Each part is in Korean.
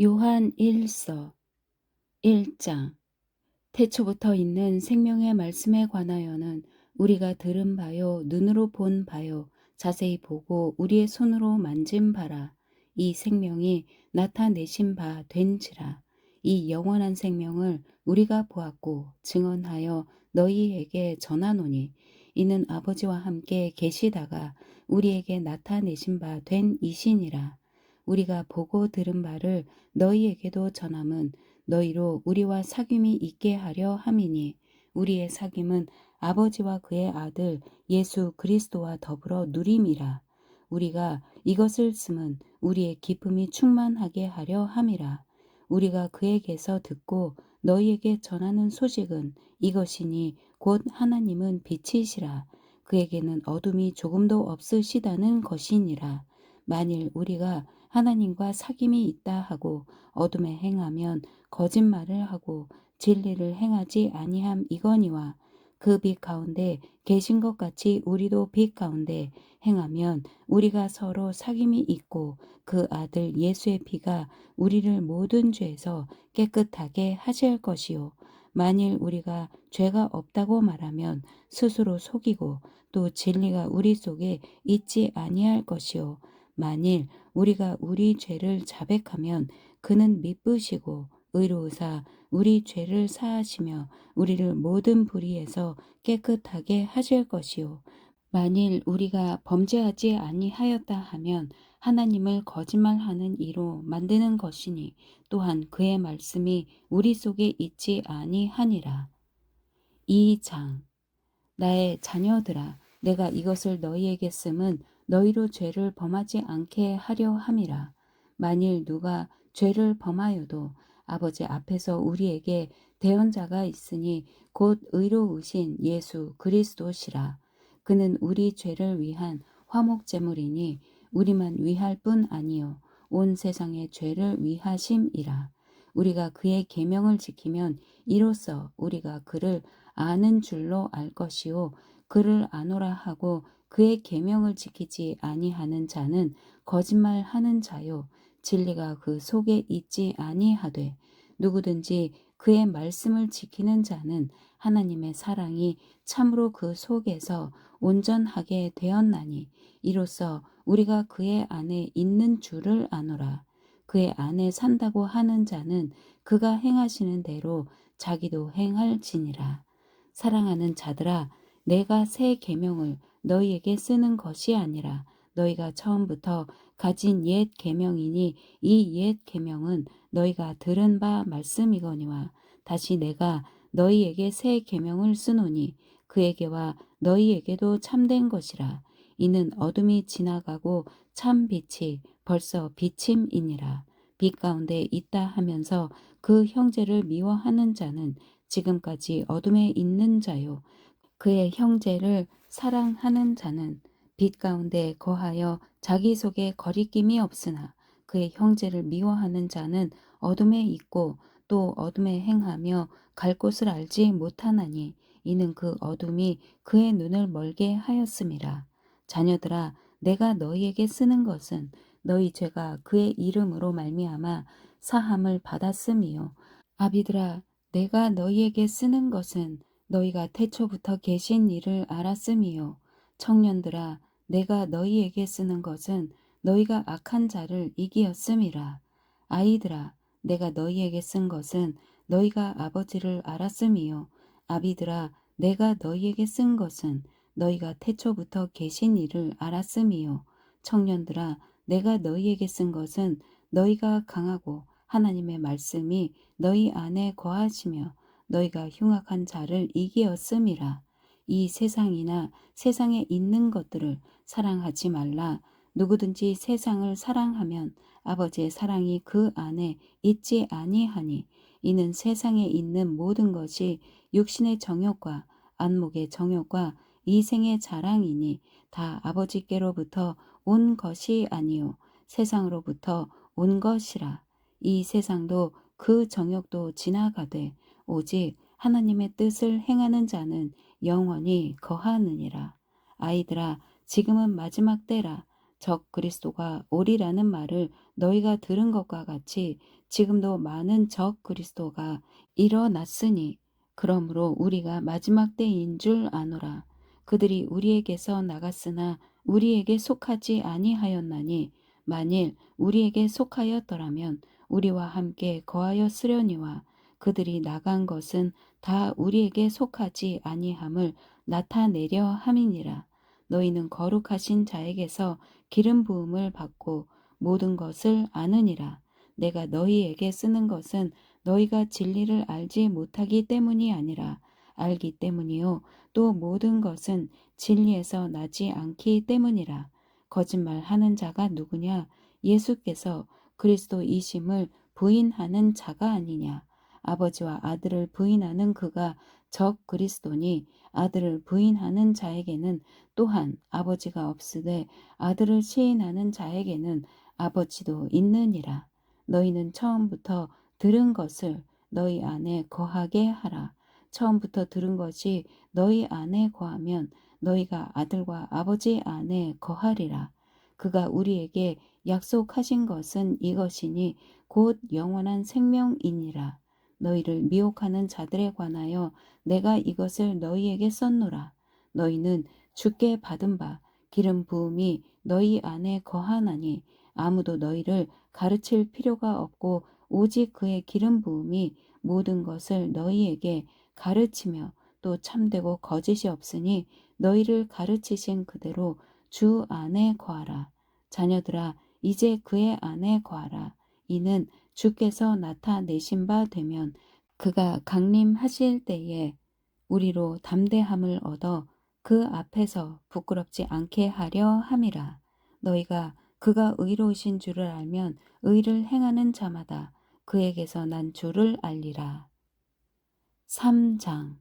요한 1서 1장. 태초부터 있는 생명의 말씀에 관하여는 우리가 들은 바요 눈으로 본 바요 자세히 보고 우리의 손으로 만진 바라. 이 생명이 나타내신 바 된지라. 이 영원한 생명을 우리가 보았고 증언하여 너희에게 전하노니 이는 아버지와 함께 계시다가 우리에게 나타내신 바 된 이시니라. 우리가 보고 들은 바를 너희에게도 전함은 너희로 우리와 사귐이 있게 하려 함이니 우리의 사귐은 아버지와 그의 아들 예수 그리스도와 더불어 누림이라. 우리가 이것을 쓰면 우리의 기쁨이 충만하게 하려 함이라. 우리가 그에게서 듣고 너희에게 전하는 소식은 이것이니 곧 하나님은 빛이시라. 그에게는 어둠이 조금도 없으시다는 것이니라. 만일 우리가 하나님과 사귐이 있다 하고 어둠에 행하면 거짓말을 하고 진리를 행하지 아니함 이거니와 그 빛 가운데 계신 것 같이 우리도 빛 가운데 행하면 우리가 서로 사귐이 있고 그 아들 예수의 피가 우리를 모든 죄에서 깨끗하게 하실 것이요. 만일 우리가 죄가 없다고 말하면 스스로 속이고 또 진리가 우리 속에 있지 아니할 것이요. 만일 우리가 우리 죄를 자백하면 그는 미쁘시고 의로우사 우리 죄를 사하시며 우리를 모든 불의에서 깨끗하게 하실 것이요. 만일 우리가 범죄하지 아니하였다 하면 하나님을 거짓말하는 이로 만드는 것이니 또한 그의 말씀이 우리 속에 있지 아니하니라. 2장. 나의 자녀들아, 내가 이것을 너희에게 쓰면 너희로 죄를 범하지 않게 하려 함이라. 만일 누가 죄를 범하여도 아버지 앞에서 우리에게 대언자가 있으니 곧 의로우신 예수 그리스도시라. 그는 우리 죄를 위한 화목제물이니 우리만 위할 뿐 아니요 온 세상의 죄를 위하심이라. 우리가 그의 계명을 지키면 이로써 우리가 그를 아는 줄로 알 것이요 그를 아노라 하고 그의 계명을 지키지 아니하는 자는 거짓말하는 자요 진리가 그 속에 있지 아니하되 누구든지 그의 말씀을 지키는 자는 하나님의 사랑이 참으로 그 속에서 온전하게 되었나니 이로써 우리가 그의 안에 있는 줄을 아노라. 그의 안에 산다고 하는 자는 그가 행하시는 대로 자기도 행할지니라. 사랑하는 자들아, 내가 새 계명을 너희에게 쓰는 것이 아니라 너희가 처음부터 가진 옛 계명이니 이 옛 계명은 너희가 들은 바 말씀이거니와 다시 내가 너희에게 새 계명을 쓰노니 그에게와 너희에게도 참된 것이라. 이는 어둠이 지나가고 참 빛이 벌써 비침이니라. 빛 가운데 있다 하면서 그 형제를 미워하는 자는 지금까지 어둠에 있는 자요. 그의 형제를 사랑하는 자는 빛 가운데 거하여 자기 속에 거리낌이 없으나 그의 형제를 미워하는 자는 어둠에 있고 또 어둠에 행하며 갈 곳을 알지 못하나니 이는 그 어둠이 그의 눈을 멀게 하였음이라. 자녀들아, 내가 너희에게 쓰는 것은 너희 죄가 그의 이름으로 말미암아 사함을 받았음이요. 아비들아, 내가 너희에게 쓰는 것은 너희가 태초부터 계신 일을 알았음이요. 청년들아, 내가 너희에게 쓰는 것은 너희가 악한 자를 이기었음이라. 아이들아, 내가 너희에게 쓴 것은 너희가 아버지를 알았음이요. 아비들아, 내가 너희에게 쓴 것은 너희가 태초부터 계신 일을 알았음이요. 청년들아, 내가 너희에게 쓴 것은 너희가 강하고 하나님의 말씀이 너희 안에 거하시며 너희가 흉악한 자를 이기었음이라. 이 세상이나 세상에 있는 것들을 사랑하지 말라. 누구든지 세상을 사랑하면 아버지의 사랑이 그 안에 있지 아니하니 이는 세상에 있는 모든 것이 육신의 정욕과 안목의 정욕과 이생의 자랑이니 다 아버지께로부터 온 것이 아니요 세상으로부터 온 것이라. 이 세상도 그 정욕도 지나가되 오직 하나님의 뜻을 행하는 자는 영원히 거하느니라. 아이들아, 지금은 마지막 때라. 적 그리스도가 오리라는 말을 너희가 들은 것과 같이 지금도 많은 적 그리스도가 일어났으니 그러므로 우리가 마지막 때인 줄 아노라. 그들이 우리에게서 나갔으나 우리에게 속하지 아니하였나니 만일 우리에게 속하였더라면 우리와 함께 거하였으려니와 그들이 나간 것은 다 우리에게 속하지 아니함을 나타내려 함이니라. 너희는 거룩하신 자에게서 기름 부음을 받고 모든 것을 아느니라. 내가 너희에게 쓰는 것은 너희가 진리를 알지 못하기 때문이 아니라 알기 때문이요 또 모든 것은 진리에서 나지 않기 때문이라. 거짓말하는 자가 누구냐? 예수께서 그리스도이심을 부인하는 자가 아니냐? 아버지와 아들을 부인하는 그가 적 그리스도니 아들을 부인하는 자에게는 또한 아버지가 없으되 아들을 시인하는 자에게는 아버지도 있느니라. 너희는 처음부터 들은 것을 너희 안에 거하게 하라. 처음부터 들은 것이 너희 안에 거하면 너희가 아들과 아버지 안에 거하리라. 그가 우리에게 약속하신 것은 이것이니 곧 영원한 생명이니라. 너희를 미혹하는 자들에 관하여 내가 이것을 너희에게 썼노라. 너희는 주께 받은 바 기름 부음이 너희 안에 거하나니 아무도 너희를 가르칠 필요가 없고 오직 그의 기름 부음이 모든 것을 너희에게 가르치며 또 참되고 거짓이 없으니 너희를 가르치신 그대로 주 안에 거하라. 자녀들아 이제 그의 안에 거하라. 이는 주께서 나타내신 바 되면 그가 강림하실 때에 우리로 담대함을 얻어 그 앞에서 부끄럽지 않게 하려 함이라. 너희가 그가 의로우신 줄을 알면 의를 행하는 자마다 그에게서 난 줄을 알리라. 3장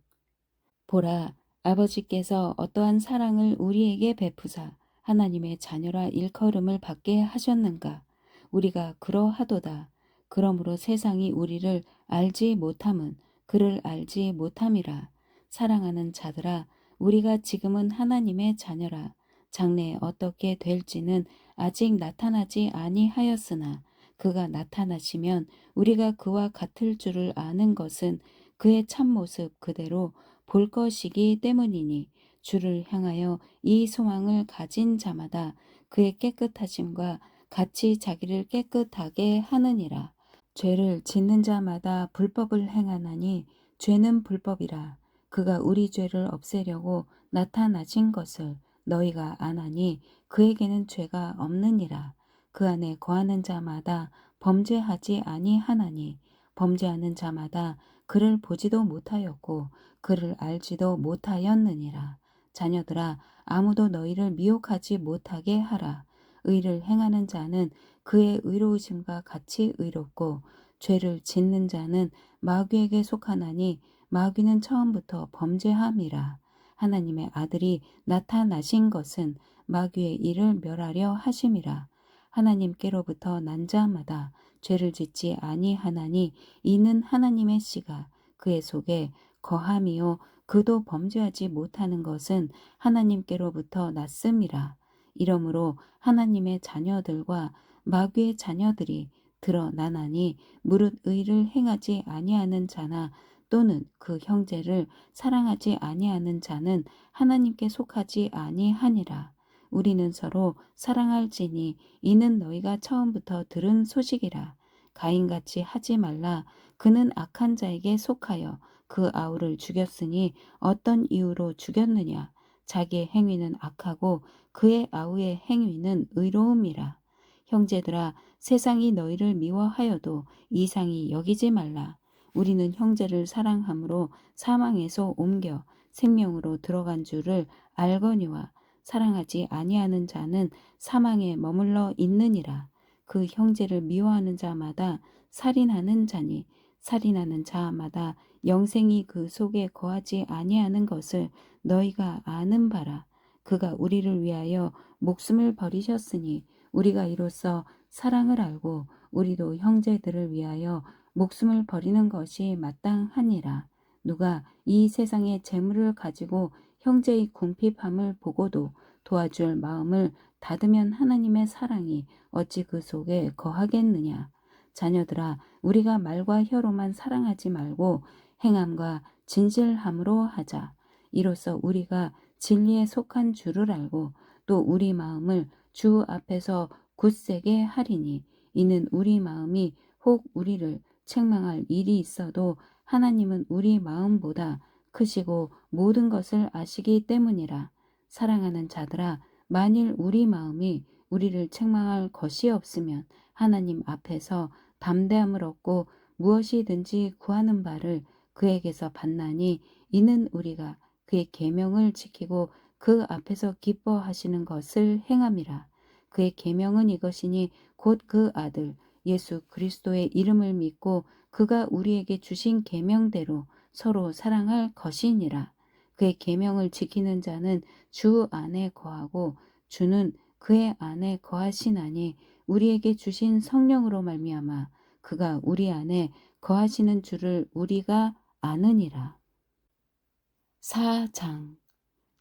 보라, 아버지께서 어떠한 사랑을 우리에게 베푸사 하나님의 자녀라 일컬음을 받게 하셨는가? 우리가 그러하도다. 그러므로 세상이 우리를 알지 못함은 그를 알지 못함이라. 사랑하는 자들아, 우리가 지금은 하나님의 자녀라. 장래에 어떻게 될지는 아직 나타나지 아니하였으나 그가 나타나시면 우리가 그와 같을 줄을 아는 것은 그의 참모습 그대로 볼 것이기 때문이니 주를 향하여 이 소망을 가진 자마다 그의 깨끗하심과 같이 자기를 깨끗하게 하느니라. 죄를 짓는 자마다 불법을 행하나니 죄는 불법이라. 그가 우리 죄를 없애려고 나타나신 것을 너희가 아나니 그에게는 죄가 없느니라. 그 안에 거하는 자마다 범죄하지 아니하나니 범죄하는 자마다 그를 보지도 못하였고 그를 알지도 못하였느니라. 자녀들아 아무도 너희를 미혹하지 못하게 하라. 의를 행하는 자는 그의 의로우심과 같이 의롭고 죄를 짓는 자는 마귀에게 속하나니 마귀는 처음부터 범죄함이라. 하나님의 아들이 나타나신 것은 마귀의 일을 멸하려 하심이라. 하나님께로부터 난 자마다 죄를 짓지 아니하나니 이는 하나님의 씨가 그의 속에 거함이요 그도 범죄하지 못하는 것은 하나님께로부터 났음이라. 이러므로 하나님의 자녀들과 마귀의 자녀들이 드러나나니 무릇 의를 행하지 아니하는 자나 또는 그 형제를 사랑하지 아니하는 자는 하나님께 속하지 아니하니라. 우리는 서로 사랑할지니 이는 너희가 처음부터 들은 소식이라. 가인같이 하지 말라. 그는 악한 자에게 속하여 그 아우를 죽였으니 어떤 이유로 죽였느냐. 자기의 행위는 악하고 그의 아우의 행위는 의로움이라. 형제들아 세상이 너희를 미워하여도 이상히 여기지 말라. 우리는 형제를 사랑함으로 사망에서 옮겨 생명으로 들어간 줄을 알거니와 사랑하지 아니하는 자는 사망에 머물러 있느니라. 그 형제를 미워하는 자마다 살인하는 자니 살인하는 자마다 영생이 그 속에 거하지 아니하는 것을 너희가 아는 바라. 그가 우리를 위하여 목숨을 버리셨으니 우리가 이로써 사랑을 알고 우리도 형제들을 위하여 목숨을 버리는 것이 마땅하니라. 누가 이 세상의 재물을 가지고 형제의 궁핍함을 보고도 도와줄 마음을 닫으면 하나님의 사랑이 어찌 그 속에 거하겠느냐. 자녀들아, 우리가 말과 혀로만 사랑하지 말고 행함과 진실함으로 하자. 이로써 우리가 진리에 속한 줄을 알고 또 우리 마음을 주 앞에서 굳세게 하리니, 이는 우리 마음이 혹 우리를 책망할 일이 있어도 하나님은 우리 마음보다 크시고 모든 것을 아시기 때문이라. 사랑하는 자들아, 만일 우리 마음이 우리를 책망할 것이 없으면 하나님 앞에서 담대함을 얻고 무엇이든지 구하는 바를 그에게서 받나니, 이는 우리가 그의 계명을 지키고 그 앞에서 기뻐하시는 것을 행함이라. 그의 계명은 이것이니 곧 그 아들 예수 그리스도의 이름을 믿고 그가 우리에게 주신 계명대로 서로 사랑할 것이니라. 그의 계명을 지키는 자는 주 안에 거하고 주는 그의 안에 거하시나니, 우리에게 주신 성령으로 말미암아 그가 우리 안에 거하시는 줄을 우리가 아느니라. 4장.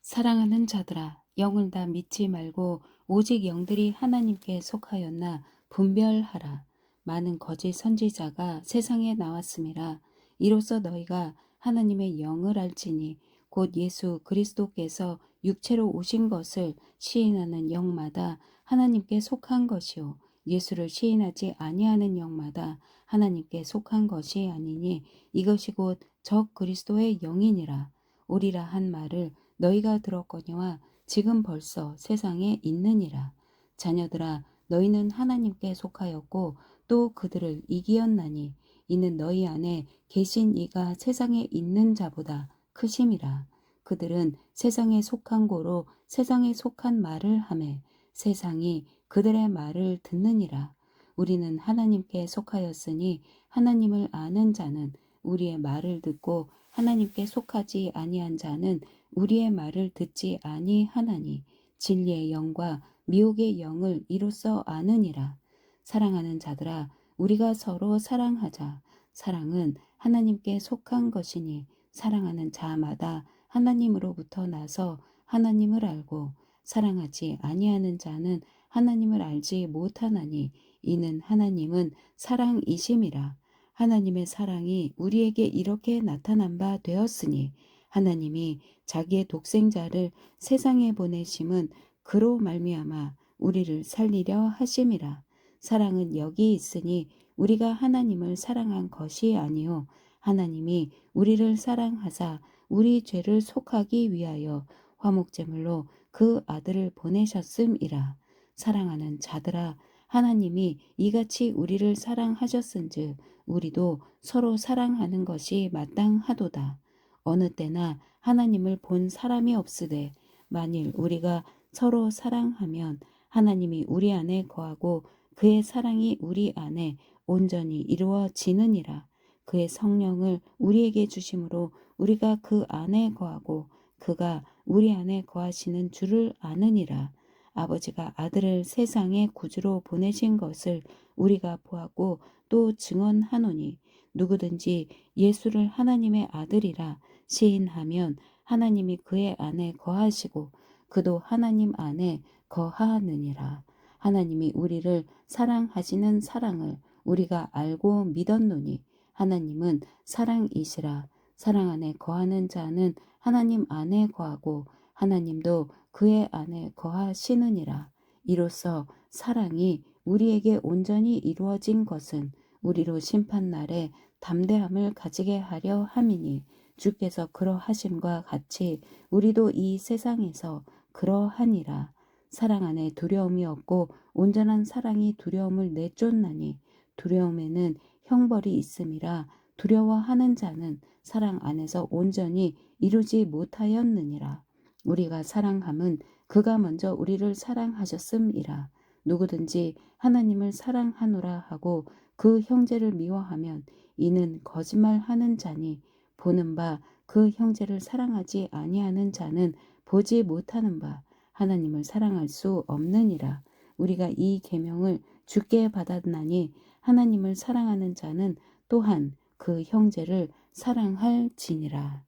사랑하는 자들아, 영을 다 믿지 말고 오직 영들이 하나님께 속하였나 분별하라. 많은 거짓 선지자가 세상에 나왔음이라. 이로써 너희가 하나님의 영을 알지니 곧 예수 그리스도께서 육체로 오신 것을 시인하는 영마다 하나님께 속한 것이요 예수를 시인하지 아니하는 영마다 하나님께 속한 것이 아니니, 이것이 곧 적 그리스도의 영이니라. 오리라 한 말을 너희가 들었거니와 지금 벌써 세상에 있느니라. 자녀들아, 너희는 하나님께 속하였고 또 그들을 이기었나니, 이는 너희 안에 계신 이가 세상에 있는 자보다 크심이라. 그들은 세상에 속한 고로 세상에 속한 말을 하매 세상이 그들의 말을 듣느니라. 우리는 하나님께 속하였으니 하나님을 아는 자는 우리의 말을 듣고 하나님께 속하지 아니한 자는 우리의 말을 듣지 아니하나니, 진리의 영과 미혹의 영을 이로써 아느니라. 사랑하는 자들아, 우리가 서로 사랑하자. 사랑은 하나님께 속한 것이니 사랑하는 자마다 하나님으로부터 나서 하나님을 알고, 사랑하지 아니하는 자는 하나님을 알지 못하나니, 이는 하나님은 사랑이심이라. 하나님의 사랑이 우리에게 이렇게 나타난 바 되었으니, 하나님이 자기의 독생자를 세상에 보내심은 그로 말미암아 우리를 살리려 하심이라. 사랑은 여기 있으니 우리가 하나님을 사랑한 것이 아니요 하나님이 우리를 사랑하사 우리 죄를 속하기 위하여 화목제물로 그 아들을 보내셨음이라. 사랑하는 자들아, 하나님이 이같이 우리를 사랑하셨은즉 우리도 서로 사랑하는 것이 마땅하도다. 어느 때나 하나님을 본 사람이 없으되 만일 우리가 서로 사랑하면 하나님이 우리 안에 거하고 그의 사랑이 우리 안에 온전히 이루어지느니라. 그의 성령을 우리에게 주심으로 우리가 그 안에 거하고 그가 우리 안에 거하시는 줄을 아느니라. 아버지가 아들을 세상의 구주로 보내신 것을 우리가 보았고 또 증언하노니, 누구든지 예수를 하나님의 아들이라 시인하면 하나님이 그의 안에 거하시고 그도 하나님 안에 거하느니라. 하나님이 우리를 사랑하시는 사랑을 우리가 알고 믿었노니, 하나님은 사랑이시라. 사랑 안에 거하는 자는 하나님 안에 거하고 하나님도 그의 안에 거하시느니라. 이로써 사랑이 우리에게 온전히 이루어진 것은 우리로 심판날에 담대함을 가지게 하려 함이니, 주께서 그러하심과 같이 우리도 이 세상에서 그러하니라. 사랑 안에 두려움이 없고 온전한 사랑이 두려움을 내쫓나니, 두려움에는 형벌이 있음이라. 두려워하는 자는 사랑 안에서 온전히 이루지 못하였느니라. 우리가 사랑함은 그가 먼저 우리를 사랑하셨음이라. 누구든지 하나님을 사랑하노라 하고 그 형제를 미워하면 이는 거짓말하는 자니, 보는 바 그 형제를 사랑하지 아니하는 자는 보지 못하는 바 하나님을 사랑할 수 없느니라. 우리가 이 계명을 주께 받았나니 하나님을 사랑하는 자는 또한 그 형제를 사랑할지니라.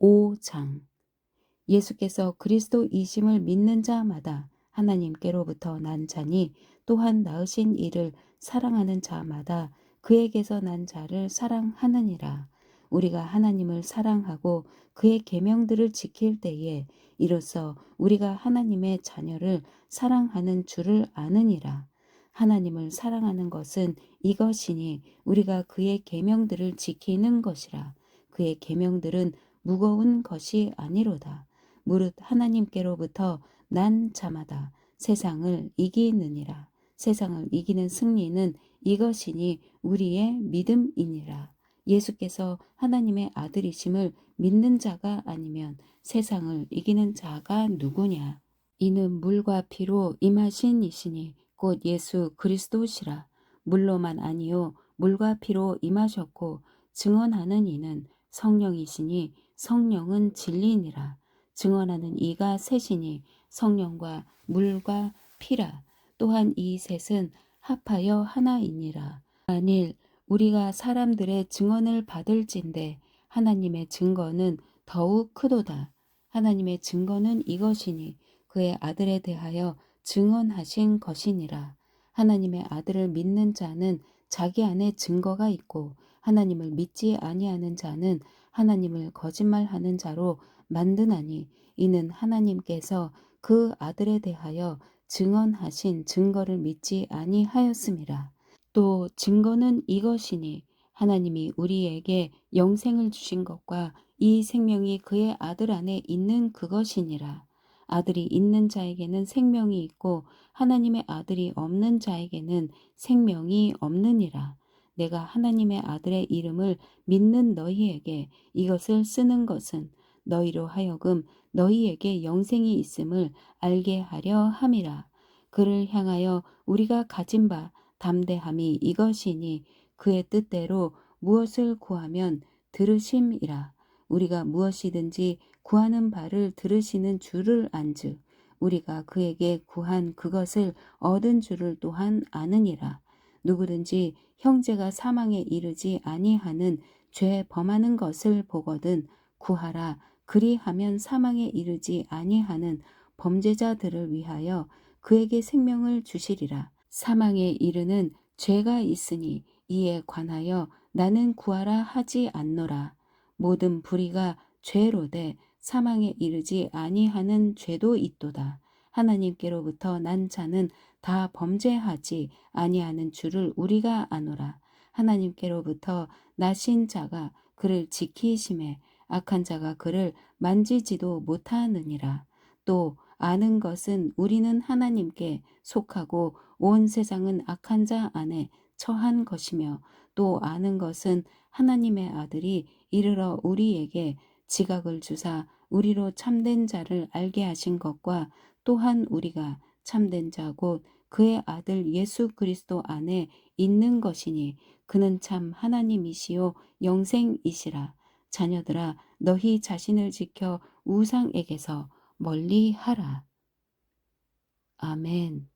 5장. 예수께서 그리스도이심을 믿는 자마다 하나님께로부터 난 자니 또한 낳으신 이를 사랑하는 자마다 그에게서 난 자를 사랑하느니라. 우리가 하나님을 사랑하고 그의 계명들을 지킬 때에 이로써 우리가 하나님의 자녀를 사랑하는 줄을 아느니라. 하나님을 사랑하는 것은 이것이니 우리가 그의 계명들을 지키는 것이라. 그의 계명들은 무거운 것이 아니로다. 무릇 하나님께로부터 난 자마다 세상을 이기느니라. 세상을 이기는 승리는 이것이니 우리의 믿음이니라. 예수께서 하나님의 아들이심을 믿는 자가 아니면 세상을 이기는 자가 누구냐? 이는 물과 피로 임하신 이시니 곧 예수 그리스도시라. 물로만 아니요 물과 피로 임하셨고 증언하는 이는 성령이시니 성령은 진리니라. 증언하는 이가 셋이니 성령과 물과 피라. 또한 이 셋은 합하여 하나이니라. 만일 우리가 사람들의 증언을 받을진대 하나님의 증거는 더욱 크도다. 하나님의 증거는 이것이니 그의 아들에 대하여 증언하신 것이니라. 하나님의 아들을 믿는 자는 자기 안에 증거가 있고 하나님을 믿지 아니하는 자는 하나님을 거짓말하는 자로 만드나니 이는 하나님께서 그 아들에 대하여 증언하신 증거를 믿지 아니하였음이라. 또 증거는 이것이니 하나님이 우리에게 영생을 주신 것과 이 생명이 그의 아들 안에 있는 그것이니라. 아들이 있는 자에게는 생명이 있고 하나님의 아들이 없는 자에게는 생명이 없느니라. 내가 하나님의 아들의 이름을 믿는 너희에게 이것을 쓰는 것은 너희로 하여금 너희에게 영생이 있음을 알게 하려 함이라. 그를 향하여 우리가 가진 바 담대함이 이것이니 그의 뜻대로 무엇을 구하면 들으심이라. 우리가 무엇이든지 구하는 바를 들으시는 줄을 안즉 우리가 그에게 구한 그것을 얻은 줄을 또한 아느니라. 누구든지 형제가 사망에 이르지 아니하는 죄 범하는 것을 보거든 구하라. 그리하면 사망에 이르지 아니하는 범죄자들을 위하여 그에게 생명을 주시리라. 사망에 이르는 죄가 있으니 이에 관하여 나는 구하라 하지 않노라. 모든 불의가 죄로되 사망에 이르지 아니하는 죄도 있도다. 하나님께로부터 난 자는 다 범죄하지 아니하는 줄을 우리가 아노라. 하나님께로부터 나신 자가 그를 지키심에 악한 자가 그를 만지지도 못하느니라. 또 아는 것은 우리는 하나님께 속하고 온 세상은 악한 자 안에 처한 것이며 또 아는 것은 하나님의 아들이 이르러 우리에게 지각을 주사 우리로 참된 자를 알게 하신 것과 또한 우리가 참된 자 곧 그의 아들 예수 그리스도 안에 있는 것이니 그는 참 하나님이시요 영생이시라. 자녀들아 너희 자신을 지켜 우상에게서 멀리 하라. 아멘.